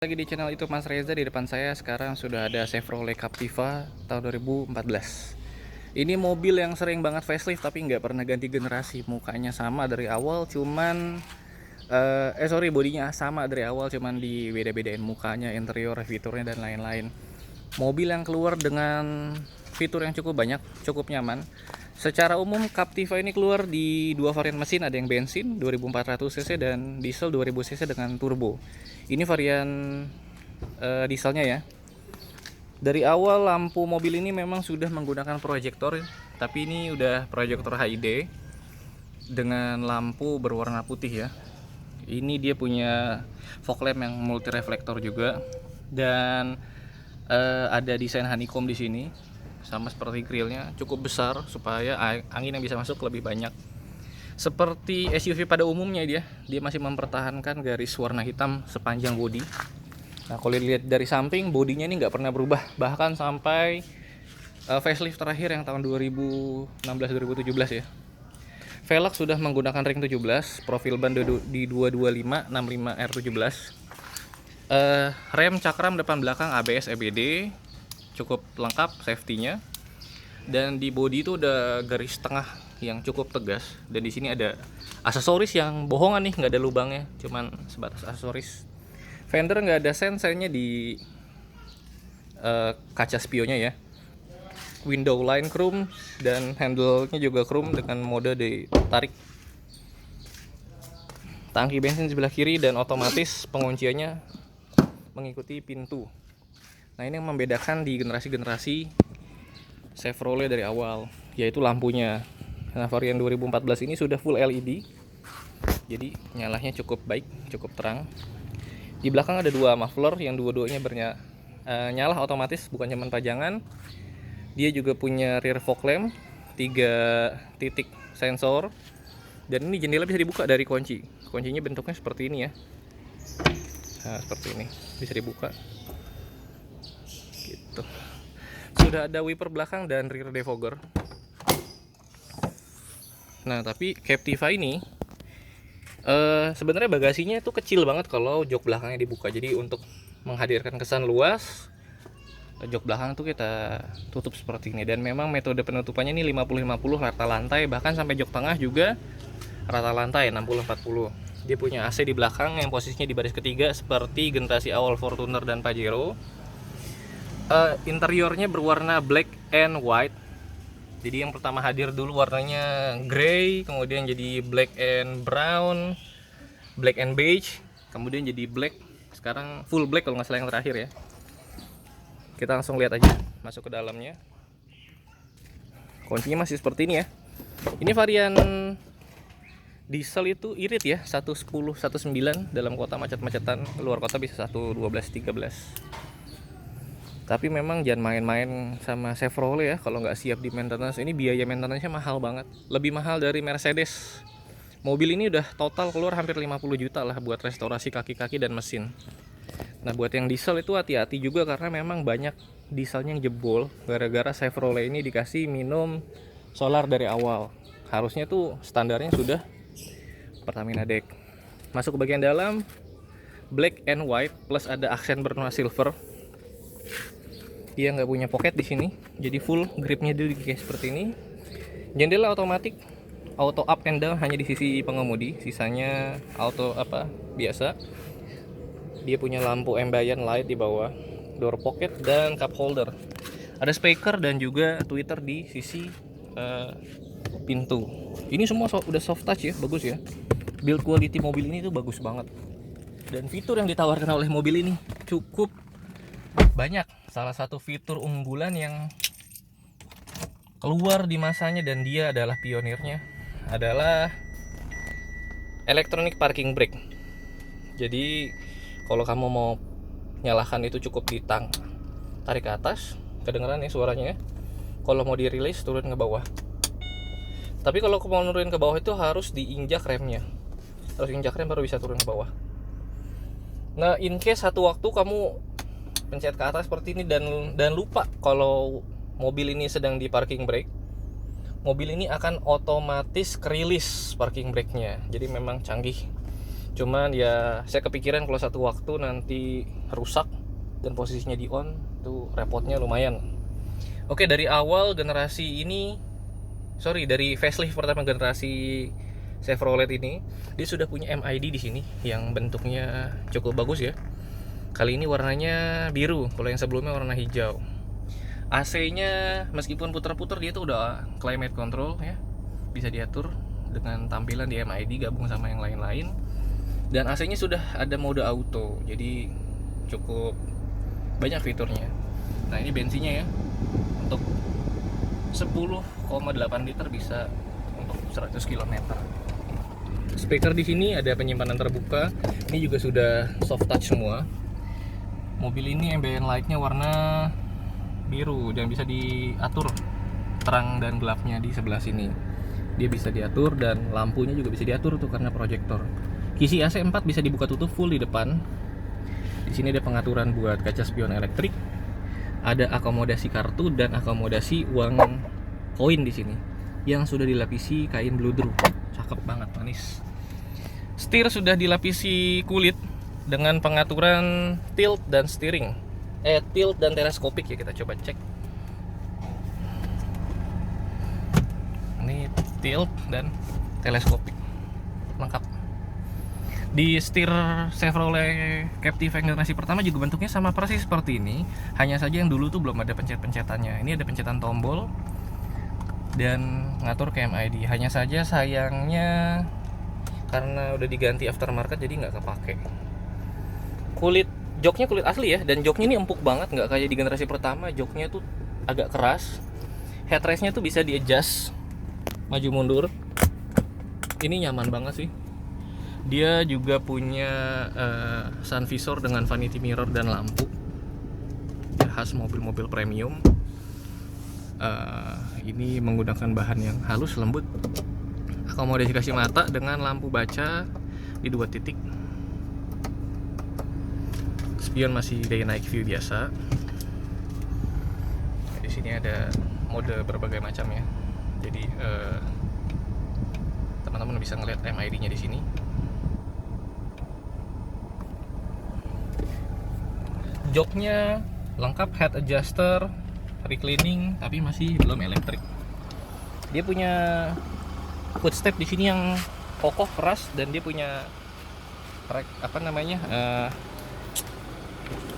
Lagi di channel itu Mas Reza. Di depan saya sekarang sudah ada Chevrolet Captiva tahun 2014. Ini mobil yang sering banget facelift tapi nggak pernah ganti generasi. Mukanya sama dari awal, cuman bodinya sama dari awal, cuman di beda-bedain mukanya, interior, fiturnya dan lain-lain. Mobil yang keluar dengan fitur yang cukup banyak, cukup nyaman. Secara umum Captiva ini keluar di dua varian mesin, ada yang bensin 2400 cc dan diesel 2000 cc dengan turbo. Ini varian dieselnya ya. Dari awal lampu mobil ini memang sudah menggunakan proyektor, tapi ini udah proyektor HID dengan lampu berwarna putih ya. Ini dia punya fog lamp yang multi reflektor juga, dan ada desain honeycomb di sini, sama seperti grillnya cukup besar supaya angin yang bisa masuk lebih banyak. Seperti SUV pada umumnya dia masih mempertahankan garis warna hitam sepanjang bodi. Nah, kalau dilihat dari samping, bodinya ini nggak pernah berubah, bahkan sampai facelift terakhir yang tahun 2016-2017 ya. Velg sudah menggunakan ring 17, profil ban di 225/65R17. Rem cakram depan belakang ABS EBD, cukup lengkap safety-nya. Dan di bodi itu udah garis tengah yang cukup tegas, dan di sini ada aksesoris yang bohongan nih, nggak ada lubangnya, cuman sebatas aksesoris. Fender nggak ada sensernya di kaca spionnya ya. Window line chrome dan handle-nya juga chrome dengan mode ditarik. Tangki bensin di sebelah kiri dan otomatis pengunciannya mengikuti pintu. Nah, ini yang membedakan di generasi-generasi Chevrolet dari awal, yaitu lampunya. Nah, varian 2014 ini sudah full LED, jadi nyalanya cukup baik, cukup terang. Di belakang ada dua muffler yang dua-duanya nyala otomatis, bukan cuma pajangan. Dia juga punya rear fog lamp, 3 titik sensor, dan ini jendela bisa dibuka dari kunci. Kuncinya bentuknya seperti ini ya. Nah, seperti ini bisa dibuka. Gitu. Sudah ada wiper belakang dan rear defogger. Nah, tapi Captiva ini sebenarnya bagasinya itu kecil banget kalau jok belakangnya dibuka. Jadi untuk menghadirkan kesan luas, jok belakang tuh kita tutup seperti ini. Dan memang metode penutupannya ini 50-50 rata lantai, bahkan sampai jok tengah juga rata lantai 60-40. Dia punya AC di belakang yang posisinya di baris ketiga seperti generasi awal Fortuner dan Pajero. Interiornya berwarna black and white. Jadi yang pertama hadir dulu warnanya grey, kemudian jadi black and brown, black and beige, kemudian jadi black, sekarang full black kalau nggak salah yang terakhir ya. Kita langsung lihat aja masuk ke dalamnya. Kuncinya masih seperti ini ya. Ini varian diesel itu irit ya, 110, 19 dalam kota macet-macetan, luar kota bisa 112, 13. Tapi memang jangan main-main sama Chevrolet ya kalau nggak siap di maintenance. Ini biaya maintenance-nya mahal banget, lebih mahal dari Mercedes. Mobil ini udah total keluar hampir 50 juta lah buat restorasi kaki-kaki dan mesin. Nah, buat yang diesel itu hati-hati juga, karena memang banyak dieselnya yang jebol gara-gara Chevrolet ini dikasih minum solar dari awal. Harusnya tuh standarnya sudah Pertamina Deck. Masuk ke bagian dalam, black and white plus ada aksen berwarna silver. Dia nggak punya pocket di sini, jadi full gripnya dulu kayak seperti ini. Jendela otomatis, auto up and down hanya di sisi pengemudi, sisanya auto biasa. Dia punya lampu ambient light di bawah, door pocket dan cup holder. Ada speaker dan juga tweeter di sisi pintu. Ini semua udah soft touch ya, bagus ya. Build quality mobil ini tuh bagus banget. Dan fitur yang ditawarkan oleh mobil ini cukup banyak. Salah satu fitur unggulan yang keluar di masanya dan dia adalah pionirnya adalah electronic parking brake. Jadi kalau kamu mau nyalakan itu cukup tarik ke atas, kedengeran nih suaranya. Kalau mau dirilis turun ke bawah. Tapi kalau mau nurunin ke bawah itu harus diinjak remnya. Harus injak rem baru bisa turun ke bawah. Nah, in case satu waktu kamu pencet ke atas seperti ini dan lupa kalau mobil ini sedang di parking brake, mobil ini akan otomatis kerilis parking brake-nya. Jadi memang canggih. Cuman ya saya kepikiran kalau satu waktu nanti rusak dan posisinya di on tuh repotnya lumayan. Oke, dari awal generasi ini, dari facelift pertama generasi Chevrolet ini, dia sudah punya MID di sini yang bentuknya cukup bagus ya. Kali ini warnanya biru, kalau yang sebelumnya warna hijau. AC-nya meskipun putar-putar dia tuh udah climate control ya, bisa diatur dengan tampilan di MID gabung sama yang lain-lain. Dan AC-nya sudah ada mode auto, jadi cukup banyak fiturnya. Nah ini bensinnya ya, untuk 10,8 liter bisa untuk 100 km. Speaker di sini ada penyimpanan terbuka. Ini juga sudah soft touch semua. Mobil ini ambient light-nya warna biru dan bisa diatur terang dan gelapnya di sebelah sini. Dia bisa diatur dan lampunya juga bisa diatur tuh karena proyektor. Kisi AC 4 bisa dibuka tutup full di depan. Di sini ada pengaturan buat kaca spion elektrik. Ada akomodasi kartu dan akomodasi uang koin di sini yang sudah dilapisi kain bludru. Cakep banget, manis. Setir sudah dilapisi kulit dengan pengaturan tilt dan steering. Tilt dan teleskopik ya, kita coba cek. Ini tilt dan teleskopik lengkap. Di setir Chevrolet Captiva generasi pertama juga bentuknya sama persis seperti ini, hanya saja yang dulu tuh belum ada pencet-pencetannya. Ini ada pencetan tombol dan ngatur ke MID. Hanya saja sayangnya karena udah diganti aftermarket jadi nggak kepake. Joknya kulit asli ya, dan joknya ini empuk banget, nggak kayak di generasi pertama. Joknya tuh agak keras. Headrestnya tuh bisa di-adjust maju mundur. Ini nyaman banget sih. Dia juga punya sun visor dengan vanity mirror dan lampu ya, khas mobil-mobil premium. Ini menggunakan bahan yang halus lembut. Akomodasi kasih mata dengan lampu baca di 2 titik. Spion masih day night view biasa. Di sini ada mode berbagai macam ya. Jadi teman-teman bisa ngeliat MID-nya di sini. Joknya lengkap, head adjuster, reclining, tapi masih belum elektrik. Dia punya footstep di sini yang kokoh keras, dan dia punya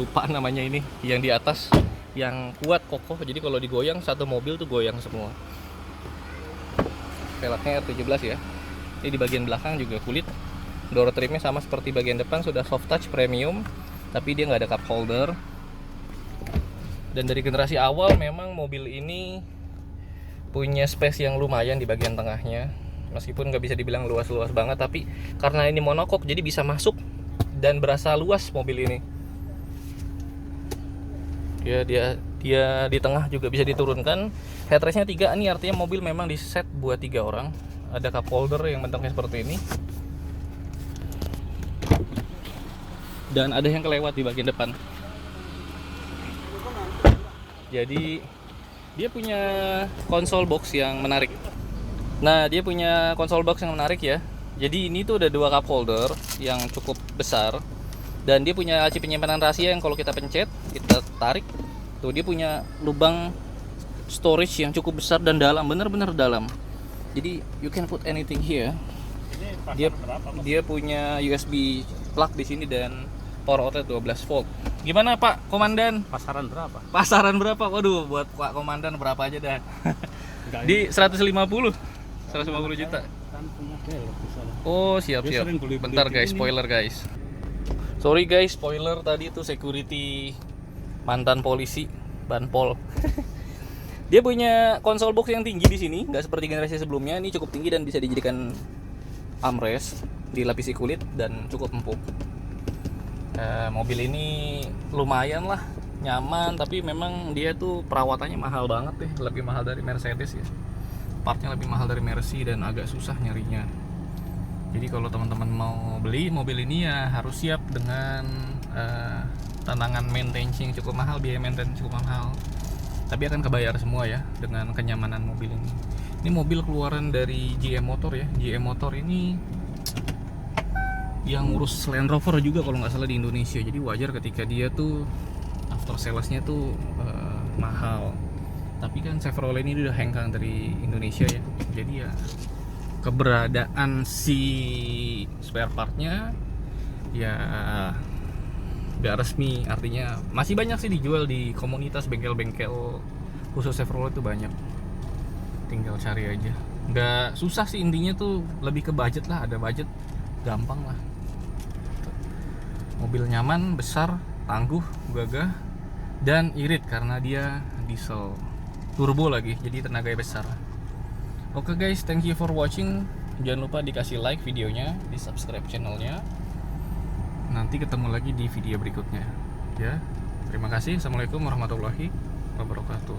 lupa namanya ini, yang di atas yang kuat kokoh. Jadi kalau digoyang satu mobil tuh goyang semua. Velgnya R17 ya. Ini di bagian belakang juga kulit. Door trimnya sama seperti bagian depan, sudah soft touch premium, tapi dia nggak ada cup holder. Dan dari generasi awal memang mobil ini punya space yang lumayan di bagian tengahnya, meskipun nggak bisa dibilang luas-luas banget, tapi karena ini monokok jadi bisa masuk dan berasa luas mobil ini. Dia di tengah juga bisa diturunkan. Headrestnya 3, ini artinya mobil memang diset buat 3 orang. Ada cup holder yang bentuknya seperti ini, dan ada yang kelewat di bagian depan. Jadi dia punya konsol box yang menarik. Nah, dia punya konsol box yang menarik ya. Jadi ini tuh ada 2 cup holder yang cukup besar, dan dia punya laci penyimpanan rahasia yang kalau kita pencet, kita tarik, tuh dia punya lubang storage yang cukup besar dan dalam, bener-bener dalam. Jadi you can put anything here. Dia punya USB plug di sini dan power outlet 12 volt. Gimana Pak Komandan? Pasaran berapa? Pasaran berapa? Waduh, buat Pak Komandan berapa aja dah. Di 150 juta. Kan punya belok di sana. Oh, siap. Dia sering beli Bentar guys, ini. spoiler guys. Sorry guys, spoiler tadi itu security mantan polisi, Banpol. Dia punya konsol box yang tinggi di sini, nggak seperti generasi sebelumnya. Ini cukup tinggi dan bisa dijadikan armrest, dilapisi kulit dan cukup empuk. Mobil ini lumayan lah, nyaman, tapi memang dia tuh perawatannya mahal banget deh, lebih mahal dari Mercedes ya. Partnya lebih mahal dari Mercy dan agak susah nyarinya. Jadi kalau teman-teman mau beli mobil ini ya harus siap dengan tantangan maintenance yang cukup mahal, biaya maintenance cukup mahal. Tapi akan kebayar semua ya dengan kenyamanan mobil ini. Ini mobil keluaran dari GM Motor ya. GM Motor ini yang ngurus Land Rover juga kalau nggak salah di Indonesia. Jadi wajar ketika dia tuh after salesnya tuh mahal. Tapi kan Chevrolet ini udah hengkang dari Indonesia ya. Jadi ya keberadaan si spare partnya ya nggak resmi, artinya masih banyak sih dijual di komunitas bengkel-bengkel khusus Chevrolet itu banyak. Tinggal cari aja, nggak susah sih, intinya tuh lebih ke budget lah. Ada budget gampang lah. Mobil nyaman, besar, tangguh, gagah, dan irit karena dia diesel turbo lagi, jadi tenaganya besar. Oke guys, thank you for watching. Jangan lupa dikasih like videonya, di subscribe channelnya. Nanti ketemu lagi di video berikutnya ya. Terima kasih. Assalamualaikum warahmatullahi wabarakatuh.